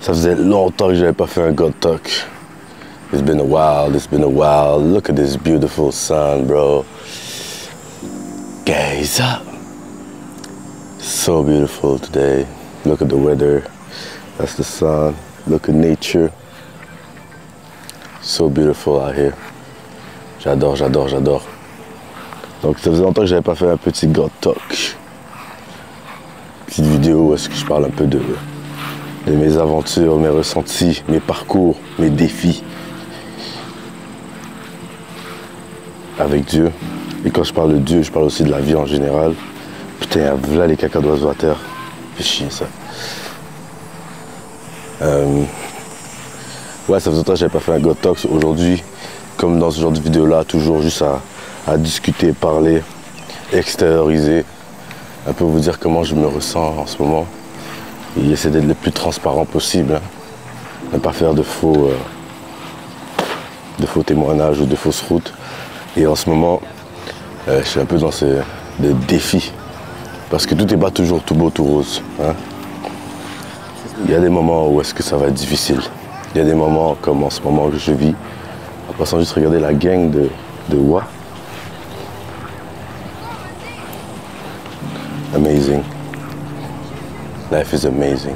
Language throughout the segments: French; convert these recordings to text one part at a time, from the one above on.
Ça faisait longtemps que j'avais pas fait un God Talk. It's been a while, it's been a while. Look at this beautiful sun, bro. Gaze up. So beautiful today. Look at the weather. That's the sun. Look at nature. So beautiful out here. J'adore, j'adore, j'adore. Donc ça faisait longtemps que j'avais pas fait un petit God Talk. Petite vidéo où est-ce que je parle un peu de mes aventures, mes ressentis, mes parcours, mes défis avec Dieu. Et quand je parle de Dieu, je parle aussi de la vie en général. Putain, voilà les caca d'oiseaux à terre. Fait chier ça. Ouais, ça faisait longtemps que j'avais pas fait un God Talk. Aujourd'hui, comme dans ce genre de vidéo là, toujours juste à discuter, parler, extérioriser, un peu vous dire comment je me ressens en ce moment. Et essayer d'être le plus transparent possible, hein. Ne pas faire de faux témoignages ou de fausses routes. Et en ce moment, je suis un peu dans ce défi. Parce que tout n'est pas toujours tout beau, tout rose, hein. Il y a des moments où est-ce que ça va être difficile. Il y a des moments comme en ce moment que je vis. En passant juste regarder la gang de Wa. Amazing. Life is amazing.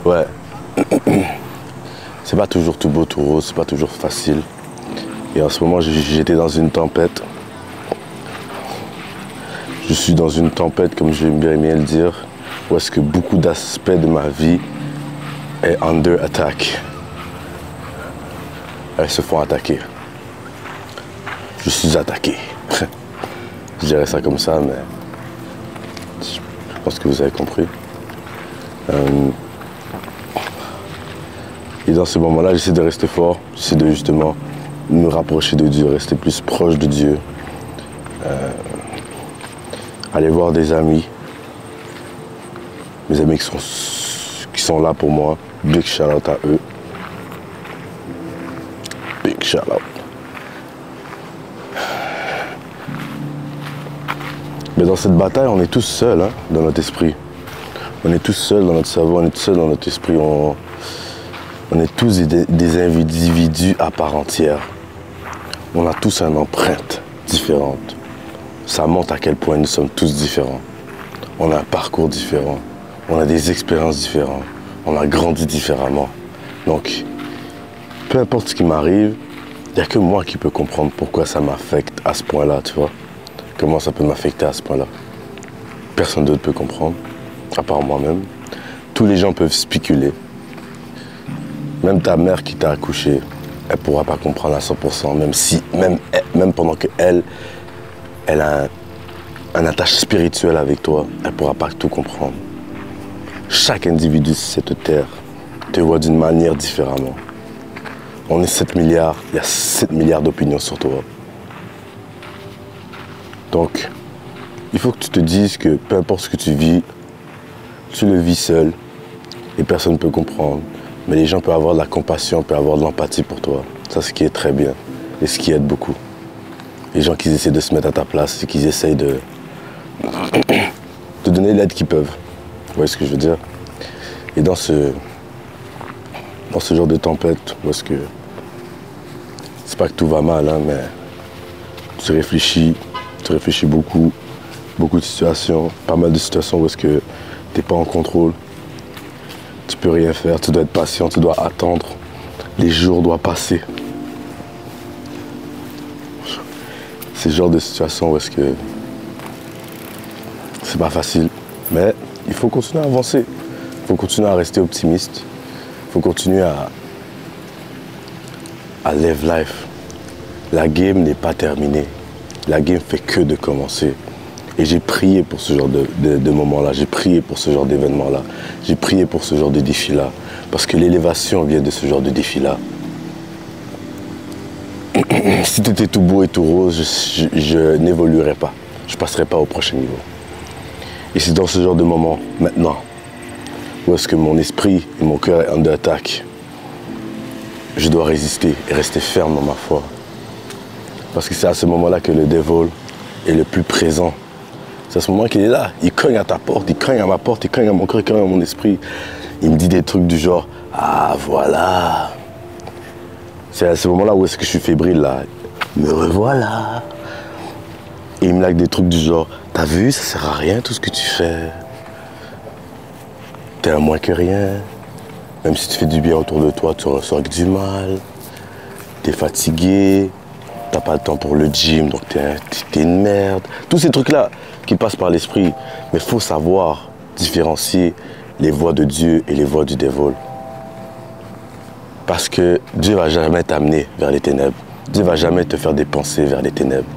Ouais. C'est pas toujours tout beau, tout rose, c'est pas toujours facile. Et en ce moment, j'étais dans une tempête. Je suis dans une tempête, comme j'aime bien le dire, où est-ce que beaucoup d'aspects de ma vie est under attack. Elles se font attaquer. Je suis attaqué. Je dirais ça comme ça, mais je pense que vous avez compris. Et dans ce moment-là, j'essaie de rester fort, j'essaie de justement me rapprocher de Dieu, rester plus proche de Dieu, aller voir des amis, mes amis qui sont là pour moi. Big shout out à eux. Big shout out. Mais dans cette bataille, on est tous seuls, hein, dans notre esprit. On est tous seuls dans notre cerveau, on est tous seuls dans notre esprit. On est tous des individus à part entière. On a tous une empreinte différente. Ça montre à quel point nous sommes tous différents. On a un parcours différent. On a des expériences différentes. On a grandi différemment. Donc, peu importe ce qui m'arrive, il n'y a que moi qui peux comprendre pourquoi ça m'affecte à ce point-là, tu vois. Comment ça peut m'affecter à ce point-là. Personne d'autre peut comprendre, à part moi-même. Tous les gens peuvent spéculer. Même ta mère qui t'a accouché, elle ne pourra pas comprendre à 100%, même pendant qu'elle a un attache spirituel avec toi, elle ne pourra pas tout comprendre. Chaque individu sur cette terre te voit d'une manière différemment. On est 7 milliards, il y a 7 milliards d'opinions sur toi. Donc, il faut que tu te dises que peu importe ce que tu vis, tu le vis seul et personne ne peut comprendre. Mais les gens peuvent avoir de la compassion, peuvent avoir de l'empathie pour toi. Ça, c'est ce qui est très bien et ce qui aide beaucoup. Les gens qui essaient de se mettre à ta place et qui essayent de donner l'aide qu'ils peuvent. Vous voyez ce que je veux dire? Et dans ce genre de tempête, où est-ce que c'est pas que tout va mal, hein, mais tu réfléchis beaucoup de situations, pas mal de situations où est-ce que t'es pas en contrôle. Tu peux rien faire, tu dois être patient, tu dois attendre. Les jours doivent passer. C'est ce genre de situation où est-ce que c'est pas facile. Mais il faut continuer à avancer. Il faut continuer à rester optimiste. Il faut continuer à live life. La game n'est pas terminée. La game fait que de commencer. Et j'ai prié pour ce genre de moments-là, j'ai prié pour ce genre d'événements-là, j'ai prié pour ce genre de défis-là, parce que l'élévation vient de ce genre de défis-là. Si tout est tout beau et tout rose, je n'évoluerai pas, je ne passerai pas au prochain niveau. Et c'est dans ce genre de moment, maintenant, où est-ce que mon esprit et mon cœur est under attack, je dois résister et rester ferme dans ma foi. Parce que c'est à ce moment-là que le devil est le plus présent. C'est à ce moment qu'il est là, il cogne à ta porte, il cogne à ma porte, il cogne à mon cœur, il cogne à mon esprit. il me dit des trucs du genre, ah voilà. C'est à ce moment-là où est-ce que je suis fébrile là. Me revoilà. Et il me laque des trucs du genre, t'as vu, ça sert à rien tout ce que tu fais. T'es un moins que rien. Même si tu fais du bien autour de toi, tu ressors avec du mal. T'es fatigué. T'as pas le temps pour le gym, donc t'es une merde. Tous ces trucs-là qui passent par l'esprit. Mais il faut savoir différencier les voix de Dieu et les voix du diable. Parce que Dieu ne va jamais t'amener vers les ténèbres. Dieu ne va jamais te faire des pensées vers les ténèbres.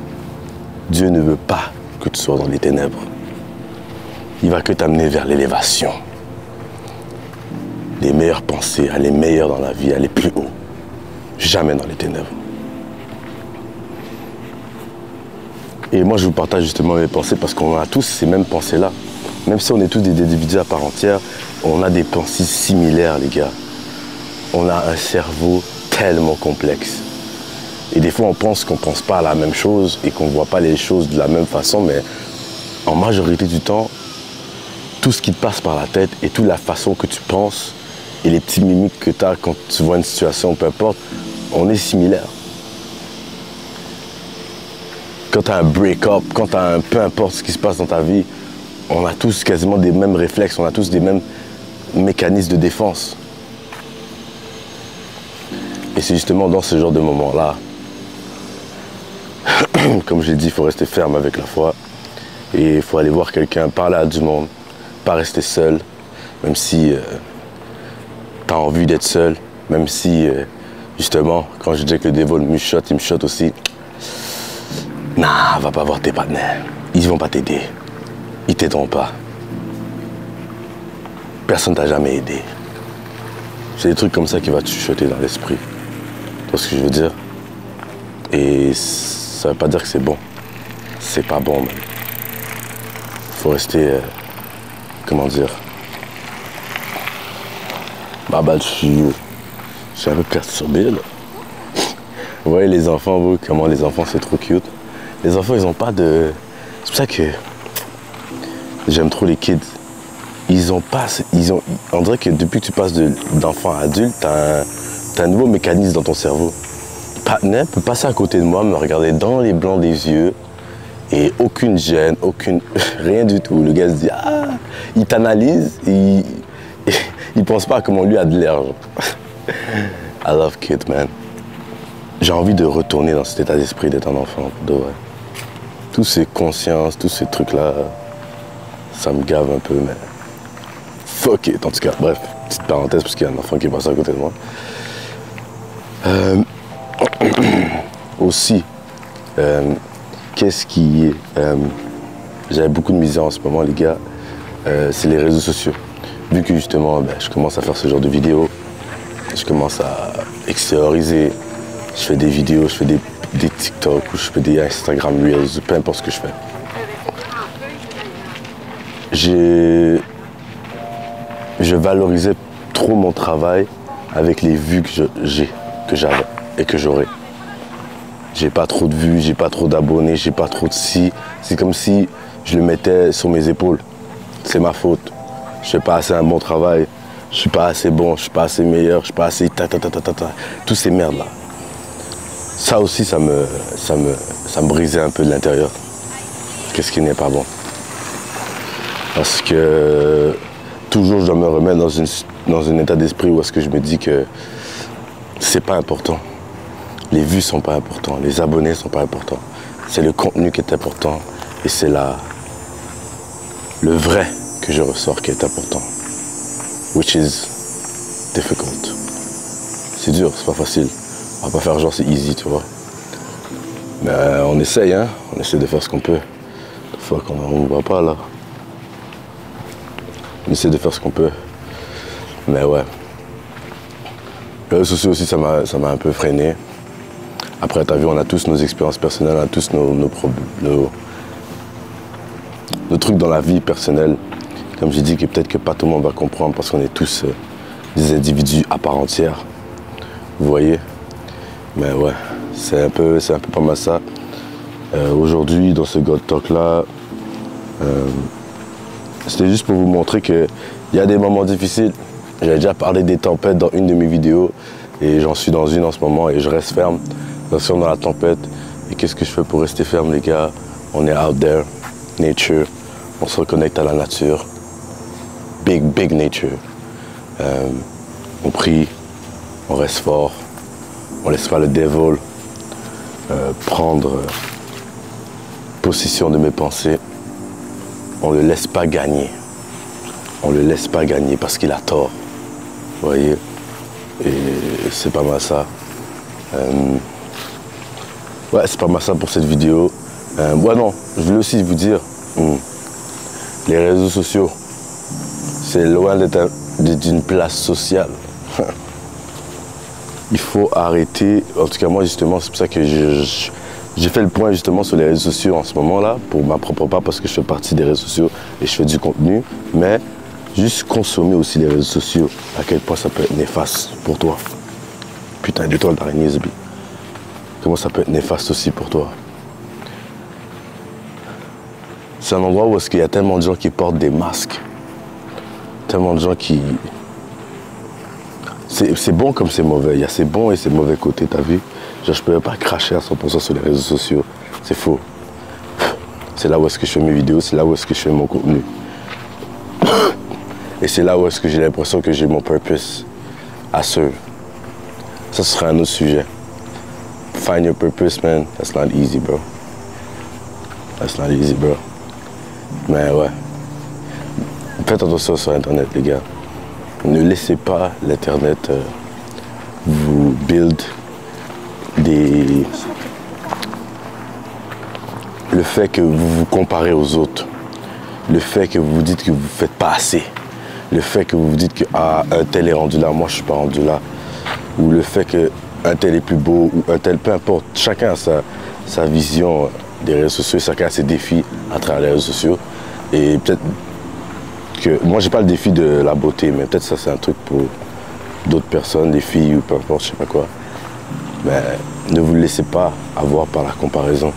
Dieu ne veut pas que tu sois dans les ténèbres. Il va que t'amener vers l'élévation. Les meilleures pensées, aller meilleur dans la vie, aller plus haut. Jamais dans les ténèbres. Et moi, je vous partage justement mes pensées parce qu'on a tous ces mêmes pensées-là. Même si on est tous des individus à part entière, on a des pensées similaires, les gars. On a un cerveau tellement complexe. Et des fois, on pense qu'on ne pense pas à la même chose et qu'on ne voit pas les choses de la même façon, mais en majorité du temps, tout ce qui te passe par la tête et toute la façon que tu penses et les petits mimiques que tu as quand tu vois une situation, peu importe, on est similaires. Quand tu as un break-up, quand tu as peu importe ce qui se passe dans ta vie, on a tous quasiment des mêmes réflexes, on a tous des mêmes mécanismes de défense. Et c'est justement dans ce genre de moments-là, comme je l'ai dit, il faut rester ferme avec la foi. Et il faut aller voir quelqu'un, parler à du monde, pas rester seul, même si tu as envie d'être seul, même si, justement, quand je dis que le diable me chuchote, il me chuchote aussi. Nah, va pas voir tes partenaires. Ils vont pas t'aider. Ils t'aideront pas. Personne t'a jamais aidé. C'est des trucs comme ça qui vont te chuchoter dans l'esprit. Tu vois ce que je veux dire? Et ça veut pas dire que c'est bon. C'est pas bon, même. Faut rester... comment dire? Bah, je suis un peu perturbé, là. Vous voyez les enfants, vous, comment les enfants, c'est trop cute. Les enfants, ils ont pas de... C'est pour ça que j'aime trop les kids. Ils ont pas... On dirait que depuis que tu passes d'enfant à adulte, t'as un nouveau mécanisme dans ton cerveau. Partner peut passer à côté de moi, me regarder dans les blancs des yeux et aucune gêne, rien du tout. Le gars se dit, ah, il t'analyse, il pense pas à comment lui a de l'air. I love kids, man. J'ai envie de retourner dans cet état d'esprit d'être un enfant, de vrai. Tous ces consciences, tous ces trucs-là, ça me gave un peu, mais fuck it, en tout cas. Bref, petite parenthèse, parce qu'il y a un enfant qui est passé à côté de moi. Aussi, qu'est-ce qui est... j'avais beaucoup de misère en ce moment, les gars, c'est les réseaux sociaux. Vu que justement, je commence à faire ce genre de vidéos, je commence à extérioriser, je fais des vidéos, je fais des TikTok ou je fais des Instagram Reels, peu importe ce que je fais. Je valorisais trop mon travail avec les vues que j'avais et que j'aurais. J'ai pas trop de vues, j'ai pas trop d'abonnés, j'ai pas trop de si. C'est comme si je le mettais sur mes épaules. C'est ma faute. Je fais pas assez un bon travail. Je suis pas assez bon, je suis pas assez meilleur, je suis pas assez Tous ces merdes là. Ça aussi, ça me brisait un peu de l'intérieur. Qu'est-ce qui n'est pas bon. Parce que toujours je dois me remettre dans un état d'esprit où est-ce que je me dis que c'est pas important. Les vues sont pas importants, les abonnés sont pas importants. C'est le contenu qui est important et c'est le vrai que je ressors qui est important. Which is difficult. C'est dur, c'est pas facile. On va pas faire genre c'est easy, tu vois. Mais on essaye, hein. On essaie de faire ce qu'on peut. Des fois qu'on ne voit pas là. On essaie de faire ce qu'on peut. Mais ouais. Les réseaux sociaux aussi, ça m'a un peu freiné. Après, t'as vu, on a tous nos expériences personnelles, on a tous nos trucs dans la vie personnelle. Comme j'ai dit, que peut-être que pas tout le monde va comprendre parce qu'on est tous des individus à part entière. Vous voyez? Mais ouais, c'est un peu pas mal ça. Aujourd'hui, dans ce God Talk là, c'était juste pour vous montrer qu'il y a des moments difficiles. J'avais déjà parlé des tempêtes dans une de mes vidéos et j'en suis dans une en ce moment et je reste ferme. Je reste ferme dans la tempête. Et qu'est-ce que je fais pour rester ferme, les gars? On est out there, nature, on se reconnecte à la nature. Big nature. On prie, on reste fort, on laisse pas le devil prendre possession de mes pensées. On le laisse pas gagner. On le laisse pas gagner parce qu'il a tort. Vous voyez? Et c'est pas mal ça. Ouais, c'est pas mal ça pour cette vidéo. Ouais, non, je voulais aussi vous dire, les réseaux sociaux, c'est loin d'être d'une place sociale. Il faut arrêter, en tout cas moi justement, c'est pour ça que j'ai fait le point justement sur les réseaux sociaux en ce moment-là, pour ma propre part, parce que je fais partie des réseaux sociaux et je fais du contenu, mais juste consommer aussi les réseaux sociaux, à quel point ça peut être néfaste pour toi. Putain, d'étoile d'araignée, Zbi. Comment ça peut être néfaste aussi pour toi. C'est un endroit où est-ce qu'il y a tellement de gens qui portent des masques. Tellement de gens qui... C'est bon comme c'est mauvais. Il y a ses bons et ses mauvais côtés, t'as vu? Genre, je peux pas cracher à 100% sur les réseaux sociaux. C'est faux. C'est là où est-ce que je fais mes vidéos, c'est là où est-ce que je fais mon contenu. Et c'est là où est-ce que j'ai l'impression que j'ai mon purpose à serve. Ça, ce serait un autre sujet. Find your purpose, man. That's not easy, bro. That's not easy, bro. Mais ouais. Faites attention sur Internet, les gars. Ne laissez pas l'Internet vous build des... Le fait que vous vous comparez aux autres. Le fait que vous vous dites que vous ne faites pas assez. Le fait que vous vous dites que ah, un tel est rendu là, moi je ne suis pas rendu là. Ou le fait qu'un tel est plus beau, ou un tel, peu importe. Chacun a sa vision des réseaux sociaux, chacun a ses défis à travers les réseaux sociaux. Et peut-être que, moi j'ai pas le défi de la beauté, mais peut-être ça c'est un truc pour d'autres personnes, des filles ou peu importe, je sais pas quoi. Mais ne vous laissez pas avoir par la comparaison.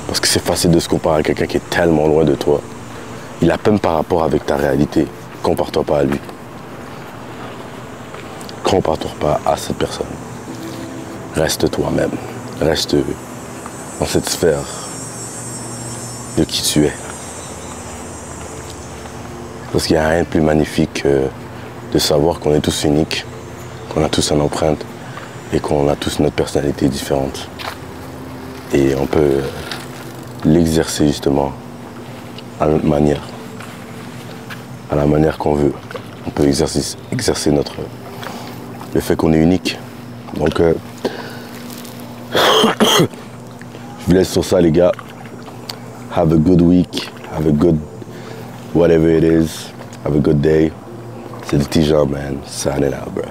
Parce que c'est facile de se comparer à quelqu'un qui est tellement loin de toi. Il a peine par rapport avec ta réalité. Compare-toi pas à lui. Compare-toi pas à cette personne. Reste toi-même. Reste dans cette sphère de qui tu es. Parce qu'il n'y a rien de plus magnifique que de savoir qu'on est tous uniques, qu'on a tous une empreinte et qu'on a tous notre personnalité différente. Et on peut l'exercer justement à notre manière, à la manière qu'on veut. On peut exercer le fait qu'on est unique. Donc, je vous laisse sur ça, les gars. Have a good week. Have a good whatever it is. Have a good day. C'est le petit Jean, man. Signing out, bro.